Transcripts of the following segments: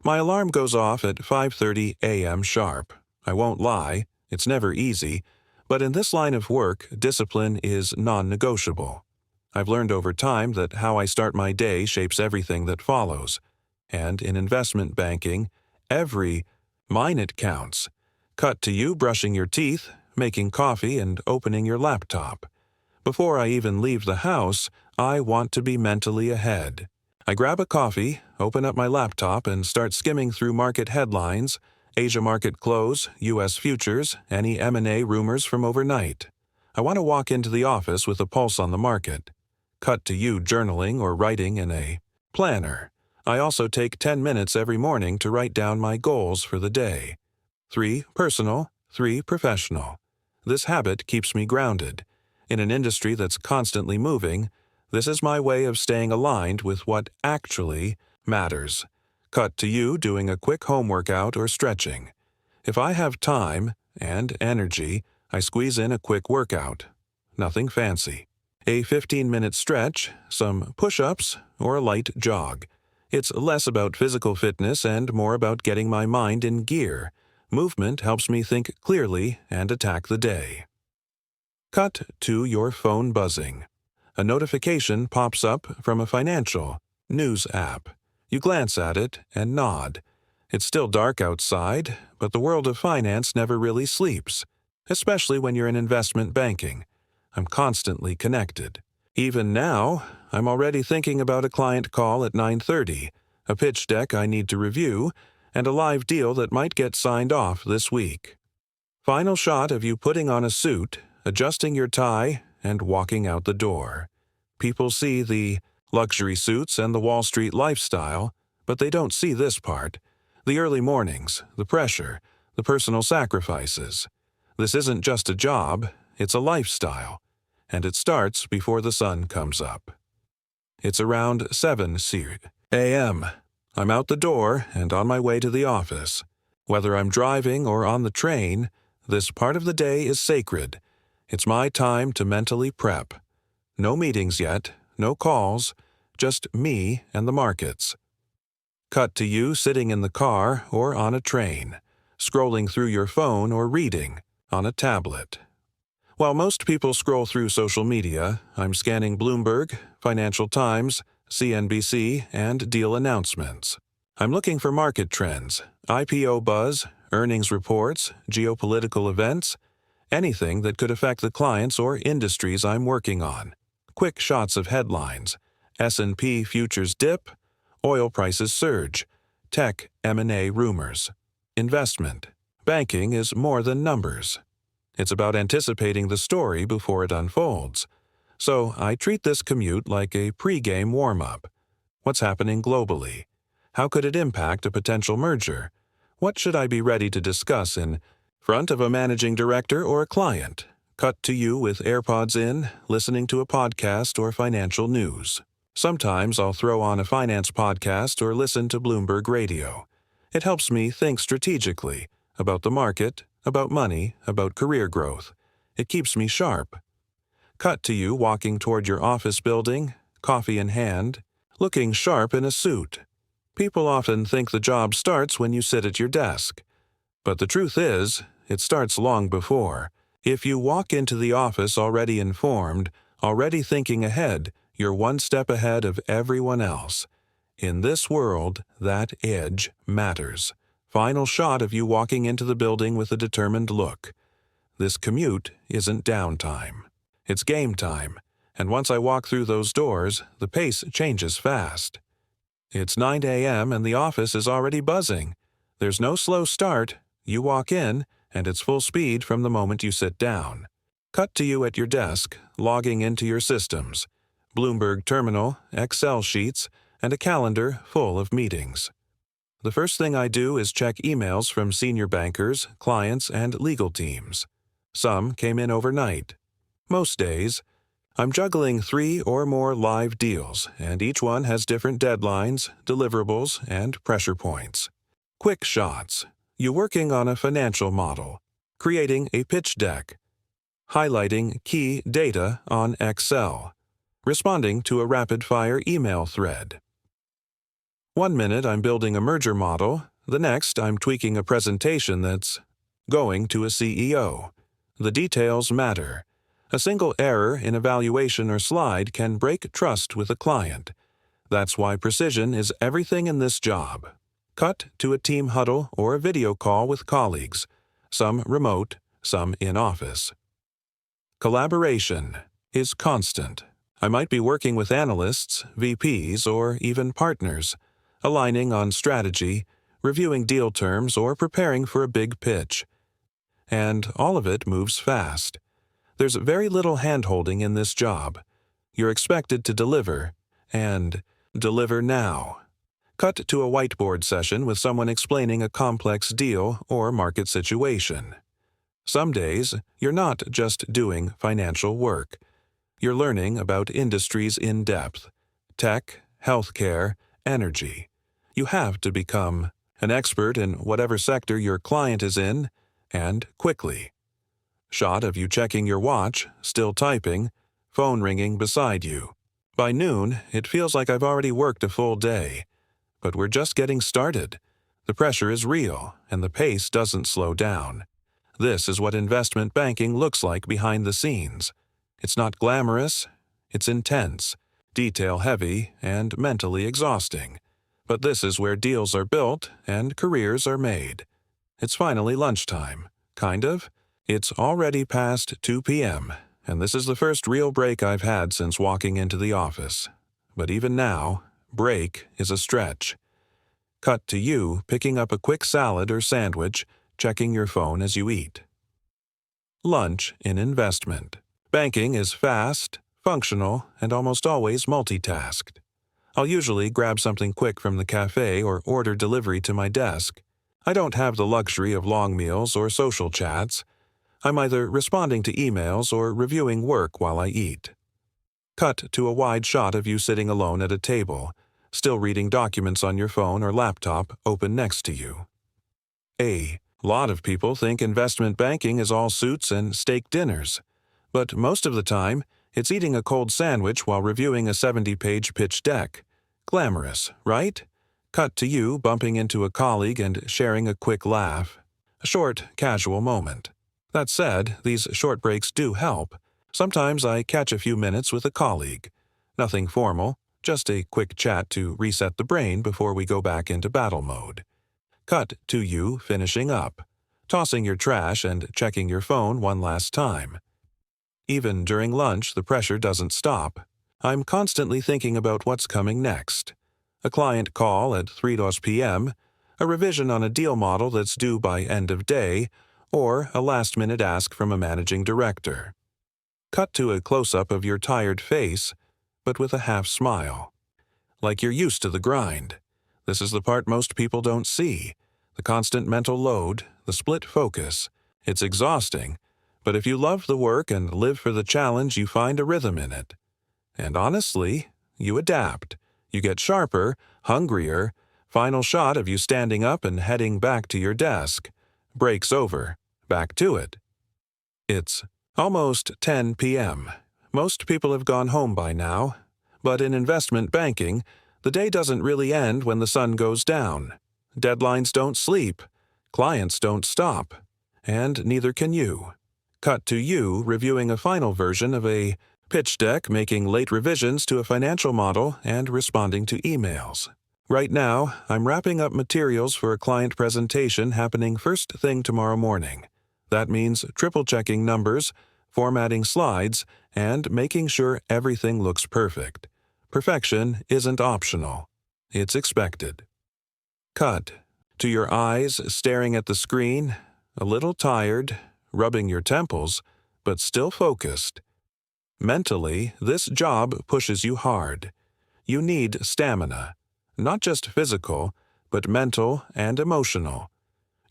My alarm goes off at 5:30 a.m. sharp. I won't lie, it's never easy, but in this line of work, discipline is non-negotiable. I've learned over time that how I start my day shapes everything that follows. And in investment banking, every minute counts. Cut to you brushing your teeth, making coffee, and opening your laptop. Before I even leave the house, I want to be mentally ahead. I grab a coffee, open up my laptop, and start skimming through market headlines, Asia market close, U.S. futures, any M&A rumors from overnight. I want to walk into the office with a pulse on the market. Cut to you journaling or writing in a planner. I also take 10 minutes every morning to write down my goals for the day. 3 personal, 3 professional. This habit keeps me grounded. In an industry that's constantly moving, this is my way of staying aligned with what actually matters. Cut to you doing a quick home workout or stretching. If I have time and energy, I squeeze in a quick workout. Nothing fancy. A 15-minute stretch, some push-ups, or a light jog. It's less about physical fitness and more about getting my mind in gear. Movement helps me think clearly and attack the day. Cut to your phone buzzing. A notification pops up from a financial news app. You glance at it and nod. It's still dark outside, but the world of finance never really sleeps, especially when you're in investment banking. I'm constantly connected. Even now, I'm already thinking about a client call at 9:30, a pitch deck I need to review, and a live deal that might get signed off this week. Final shot of you putting on a suit, adjusting your tie, and walking out the door. People see the luxury suits and the Wall Street lifestyle, but they don't see this part. The early mornings, the pressure, the personal sacrifices. This isn't just a job, it's a lifestyle, and it starts before the sun comes up. It's around 7 a.m. I'm out the door and on my way to the office. Whether I'm driving or on the train, this part of the day is sacred. It's my time to mentally prep. No meetings yet, no calls, just me and the markets. Cut to you sitting in the car or on a train, scrolling through your phone or reading on a tablet. While most people scroll through social media, I'm scanning Bloomberg, Financial Times, CNBC, and deal announcements. I'm looking for market trends, IPO buzz, earnings reports, geopolitical events, anything that could affect the clients or industries I'm working on. Quick shots of headlines, S&P futures dip, oil prices surge, tech M&A rumors. Investment. Banking is more than numbers. It's about anticipating the story before it unfolds. So I treat this commute like a pre-game warm-up. What's happening globally? How could it impact a potential merger? What should I be ready to discuss in front of a managing director or a client? Cut to you with AirPods in, listening to a podcast or financial news. Sometimes I'll throw on a finance podcast or listen to Bloomberg Radio. It helps me think strategically about the market, about money, about career growth. It keeps me sharp. Cut to you walking toward your office building, coffee in hand, looking sharp in a suit. People often think the job starts when you sit at your desk. But the truth is, it starts long before. If you walk into the office already informed, already thinking ahead, you're one step ahead of everyone else. In this world, that edge matters. Final shot of you walking into the building with a determined look. This commute isn't downtime. It's game time, and once I walk through those doors, the pace changes fast. It's 9 a.m. and the office is already buzzing. There's no slow start. You walk in, and it's full speed from the moment you sit down. Cut to you at your desk, logging into your systems. Bloomberg terminal, Excel sheets, and a calendar full of meetings. The first thing I do is check emails from senior bankers, clients, and legal teams. Some came in overnight. Most days, I'm juggling 3 or more live deals, and each one has different deadlines, deliverables, and pressure points. Quick shots. You working on a financial model, creating a pitch deck, highlighting key data on Excel, responding to a rapid-fire email thread. One minute I'm building a merger model, the next I'm tweaking a presentation that's going to a CEO. The details matter. A single error in evaluation or slide can break trust with a client. That's why precision is everything in this job. Cut to a team huddle or a video call with colleagues, some remote, some in office. Collaboration is constant. I might be working with analysts, VPs, or even partners, aligning on strategy, reviewing deal terms, or preparing for a big pitch. And all of it moves fast. There's very little hand-holding in this job. You're expected to deliver, and deliver now. Cut to a whiteboard session with someone explaining a complex deal or market situation. Some days, you're not just doing financial work. You're learning about industries in depth: tech, healthcare, energy. You have to become an expert in whatever sector your client is in, and quickly. Shot of you checking your watch, still typing, phone ringing beside you. By noon, it feels like I've already worked a full day. But we're just getting started. The pressure is real, and the pace doesn't slow down. This is what investment banking looks like behind the scenes. It's not glamorous, it's intense, detail-heavy, and mentally exhausting. But this is where deals are built and careers are made. It's finally lunchtime, kind of. It's already past 2 p.m., and this is the first real break I've had since walking into the office. But even now, break is a stretch. Cut to you picking up a quick salad or sandwich, checking your phone as you eat. Lunch in investment. Banking is fast, functional, and almost always multitasked. I'll usually grab something quick from the cafe or order delivery to my desk. I don't have the luxury of long meals or social chats. I'm either responding to emails or reviewing work while I eat. Cut to a wide shot of you sitting alone at a table, still reading documents on your phone or laptop open next to you. A lot of people think investment banking is all suits and steak dinners, but most of the time, it's eating a cold sandwich while reviewing a 70-page pitch deck. Glamorous, right? Cut to you bumping into a colleague and sharing a quick laugh. A short, casual moment. That said, these short breaks do help. Sometimes I catch a few minutes with a colleague. Nothing formal, just a quick chat to reset the brain before we go back into battle mode. Cut to you finishing up, tossing your trash and checking your phone one last time. Even during lunch, the pressure doesn't stop. I'm constantly thinking about what's coming next. A client call at 3 p.m., a revision on a deal model that's due by end of day, or a last-minute ask from a managing director. Cut to a close-up of your tired face, but with a half-smile. Like you're used to the grind. This is the part most people don't see. The constant mental load, the split focus. It's exhausting, but if you love the work and live for the challenge, you find a rhythm in it. And honestly, you adapt. You get sharper, hungrier. Final shot of you standing up and heading back to your desk. Break's over. Back to it. It's almost 10 p.m. Most people have gone home by now. But in investment banking, the day doesn't really end when the sun goes down. Deadlines don't sleep. Clients don't stop. And neither can you. Cut to you reviewing a final version of a pitch deck, making late revisions to a financial model, and responding to emails. Right now, I'm wrapping up materials for a client presentation happening first thing tomorrow morning. That means triple-checking numbers, formatting slides, and making sure everything looks perfect. Perfection isn't optional. It's expected. Cut to your eyes staring at the screen, a little tired, rubbing your temples, but still focused. Mentally, this job pushes you hard. You need stamina. Not just physical, but mental and emotional.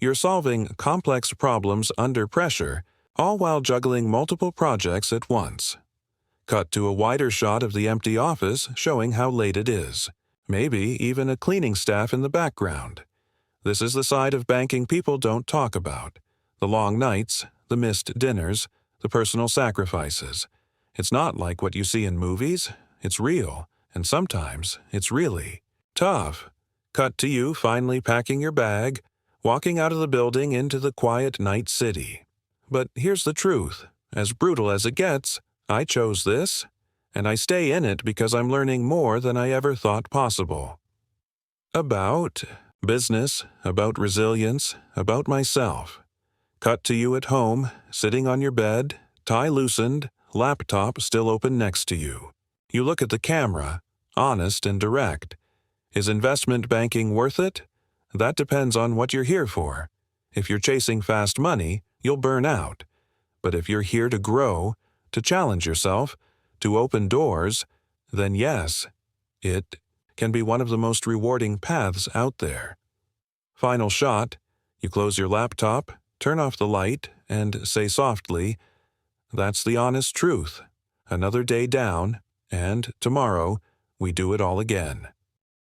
You're solving complex problems under pressure, all while juggling multiple projects at once. Cut to a wider shot of the empty office showing how late it is. Maybe even a cleaning staff in the background. This is the side of banking people don't talk about. The long nights, the missed dinners, the personal sacrifices. It's not like what you see in movies. It's real, and sometimes it's really tough. Cut to you finally packing your bag, walking out of the building into the quiet night city. But here's the truth. As brutal as it gets, I chose this, and I stay in it because I'm learning more than I ever thought possible. About business, about resilience, about myself. Cut to you at home, sitting on your bed, tie loosened, laptop still open next to you. You look at the camera, honest and direct. Is investment banking worth it? That depends on what you're here for. If you're chasing fast money, you'll burn out. But if you're here to grow, to challenge yourself, to open doors, then yes, it can be one of the most rewarding paths out there. Final shot, you close your laptop, turn off the light, and say softly, "That's the honest truth. Another day down, and tomorrow we do it all again."